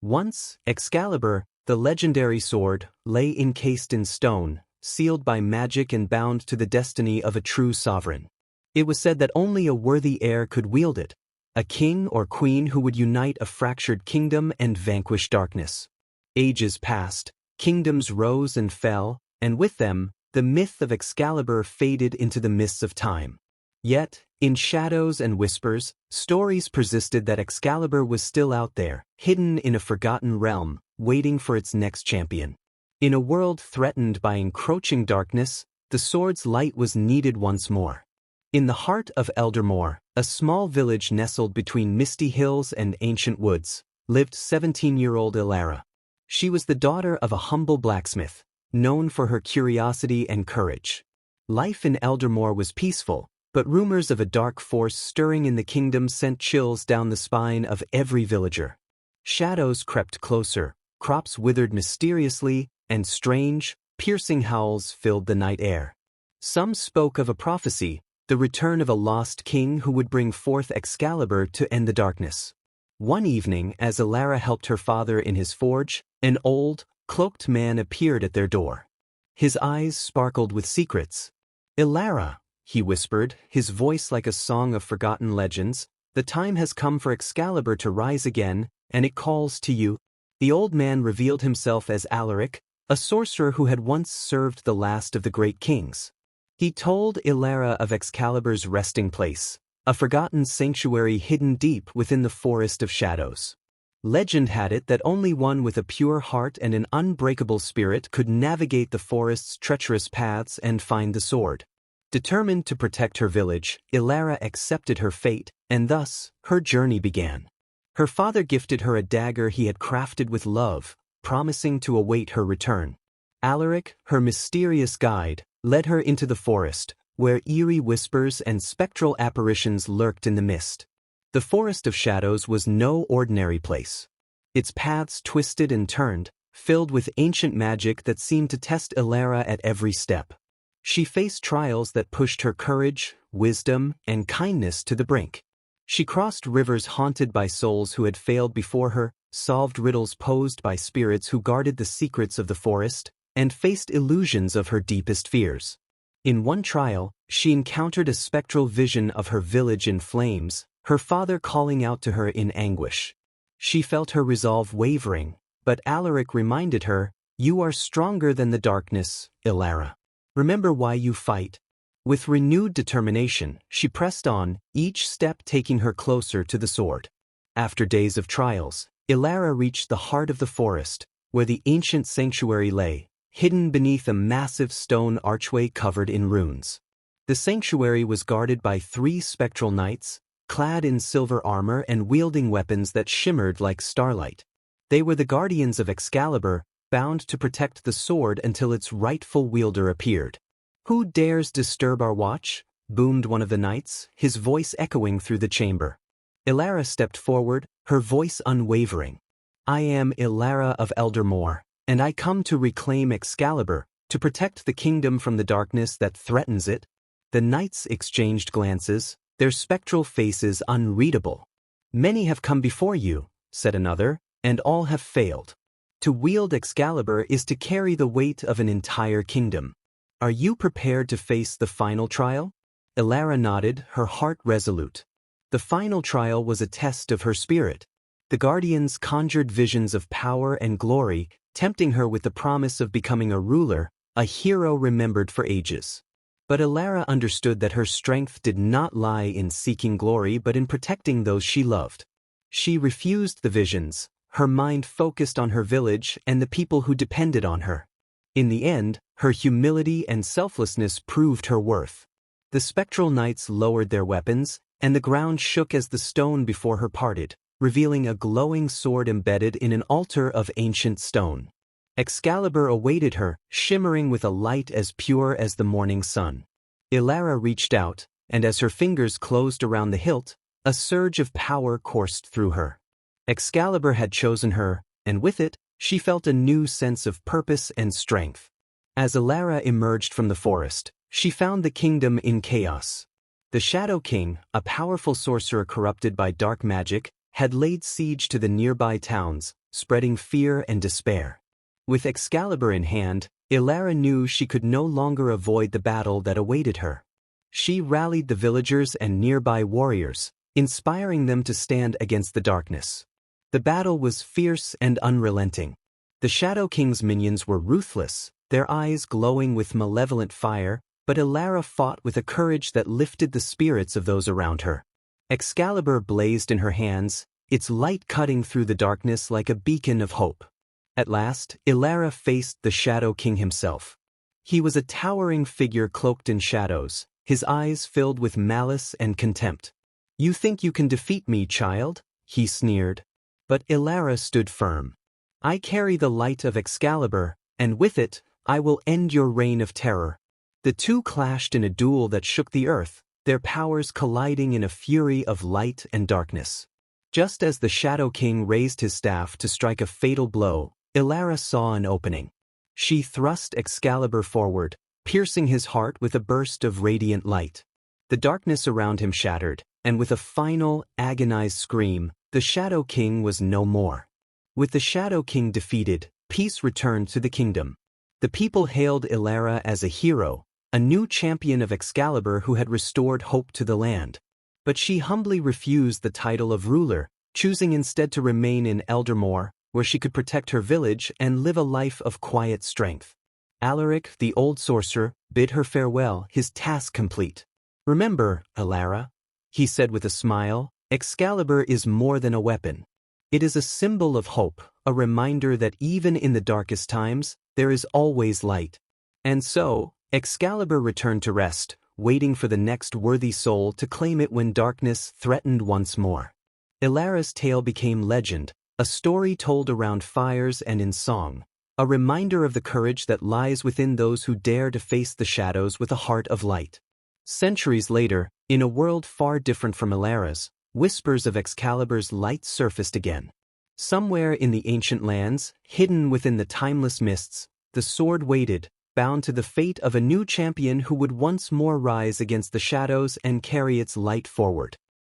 Once, Excalibur, the legendary sword, lay encased in stone, sealed by magic and bound to the destiny of a true sovereign. It was said that only a worthy heir could wield it, a king or queen who would unite a fractured kingdom and vanquish darkness. Ages passed, kingdoms rose and fell, and with them, the myth of Excalibur faded into the mists of time. Yet, in shadows and whispers, stories persisted that Excalibur was still out there, hidden in a forgotten realm, waiting for its next champion. In a world threatened by encroaching darkness, the sword's light was needed once more. In the heart of Eldermoor, a small village nestled between misty hills and ancient woods, lived 17-year-old Elara. She was the daughter of a humble blacksmith, known for her curiosity and courage. Life in Eldermoor was peaceful, but rumors of a dark force stirring in the kingdom sent chills down the spine of every villager. Shadows crept closer, crops withered mysteriously, and strange, piercing howls filled the night air. Some spoke of a prophecy, the return of a lost king who would bring forth Excalibur to end the darkness. One evening, as Elara helped her father in his forge, an old, cloaked man appeared at their door. His eyes sparkled with secrets. "Elara," he whispered, his voice like a song of forgotten legends, "the time has come for Excalibur to rise again, and it calls to you." The old man revealed himself as Alaric, a sorcerer who had once served the last of the great kings. He told Elara of Excalibur's resting place, a forgotten sanctuary hidden deep within the forest of shadows. Legend had it that only one with a pure heart and an unbreakable spirit could navigate the forest's treacherous paths and find the sword. Determined to protect her village, Elara accepted her fate, and thus, her journey began. Her father gifted her a dagger he had crafted with love, promising to await her return. Alaric, her mysterious guide, led her into the forest, where eerie whispers and spectral apparitions lurked in the mist. The Forest of Shadows was no ordinary place. Its paths twisted and turned, filled with ancient magic that seemed to test Elara at every step. She faced trials that pushed her courage, wisdom, and kindness to the brink. She crossed rivers haunted by souls who had failed before her, solved riddles posed by spirits who guarded the secrets of the forest, and faced illusions of her deepest fears. In one trial, she encountered a spectral vision of her village in flames, her father calling out to her in anguish. She felt her resolve wavering, but Alaric reminded her, "You are stronger than the darkness, Elara. Remember why you fight." With renewed determination, she pressed on, each step taking her closer to the sword. After days of trials, Elara reached the heart of the forest, where the ancient sanctuary lay, hidden beneath a massive stone archway covered in runes. The sanctuary was guarded by 3 spectral knights, clad in silver armor and wielding weapons that shimmered like starlight. They were the guardians of Excalibur, bound to protect the sword until its rightful wielder appeared. "Who dares disturb our watch?" boomed one of the knights, his voice echoing through the chamber. Elara stepped forward, her voice unwavering. "I am Elara of Eldermoor, and I come to reclaim Excalibur, to protect the kingdom from the darkness that threatens it." The knights exchanged glances, their spectral faces unreadable. "Many have come before you," said another, "and all have failed. To wield Excalibur is to carry the weight of an entire kingdom. Are you prepared to face the final trial?" Elara nodded, her heart resolute. The final trial was a test of her spirit. The guardians conjured visions of power and glory, tempting her with the promise of becoming a ruler, a hero remembered for ages. But Elara understood that her strength did not lie in seeking glory but in protecting those she loved. She refused the visions, her mind focused on her village and the people who depended on her. In the end, her humility and selflessness proved her worth. The spectral knights lowered their weapons, and the ground shook as the stone before her parted, revealing a glowing sword embedded in an altar of ancient stone. Excalibur awaited her, shimmering with a light as pure as the morning sun. Elara reached out, and as her fingers closed around the hilt, a surge of power coursed through her. Excalibur had chosen her, and with it, she felt a new sense of purpose and strength. As Elara emerged from the forest, she found the kingdom in chaos. The Shadow King, a powerful sorcerer corrupted by dark magic, had laid siege to the nearby towns, spreading fear and despair. With Excalibur in hand, Elara knew she could no longer avoid the battle that awaited her. She rallied the villagers and nearby warriors, inspiring them to stand against the darkness. The battle was fierce and unrelenting. The Shadow King's minions were ruthless, their eyes glowing with malevolent fire, but Elara fought with a courage that lifted the spirits of those around her. Excalibur blazed in her hands, its light cutting through the darkness like a beacon of hope. At last, Elara faced the Shadow King himself. He was a towering figure cloaked in shadows, his eyes filled with malice and contempt. "You think you can defeat me, child?" he sneered. But Elara stood firm. "I carry the light of Excalibur, and with it, I will end your reign of terror." The two clashed in a duel that shook the earth, their powers colliding in a fury of light and darkness. Just as the Shadow King raised his staff to strike a fatal blow, Elara saw an opening. She thrust Excalibur forward, piercing his heart with a burst of radiant light. The darkness around him shattered, and with a final, agonized scream, the Shadow King was no more. With the Shadow King defeated, peace returned to the kingdom. The people hailed Elara as a hero, a new champion of Excalibur who had restored hope to the land. But she humbly refused the title of ruler, choosing instead to remain in Eldermoor, where she could protect her village and live a life of quiet strength. Alaric, the old sorcerer, bid her farewell, his task complete. "Remember, Elara," he said with a smile, "Excalibur is more than a weapon. It is a symbol of hope, a reminder that even in the darkest times, there is always light." And so, Excalibur returned to rest, waiting for the next worthy soul to claim it when darkness threatened once more. Elara's tale became legend, a story told around fires and in song, a reminder of the courage that lies within those who dare to face the shadows with a heart of light. Centuries later, in a world far different from Elara's, whispers of Excalibur's light surfaced again. Somewhere in the ancient lands, hidden within the timeless mists, the sword waited, bound to the fate of a new champion who would once more rise against the shadows and carry its light forward.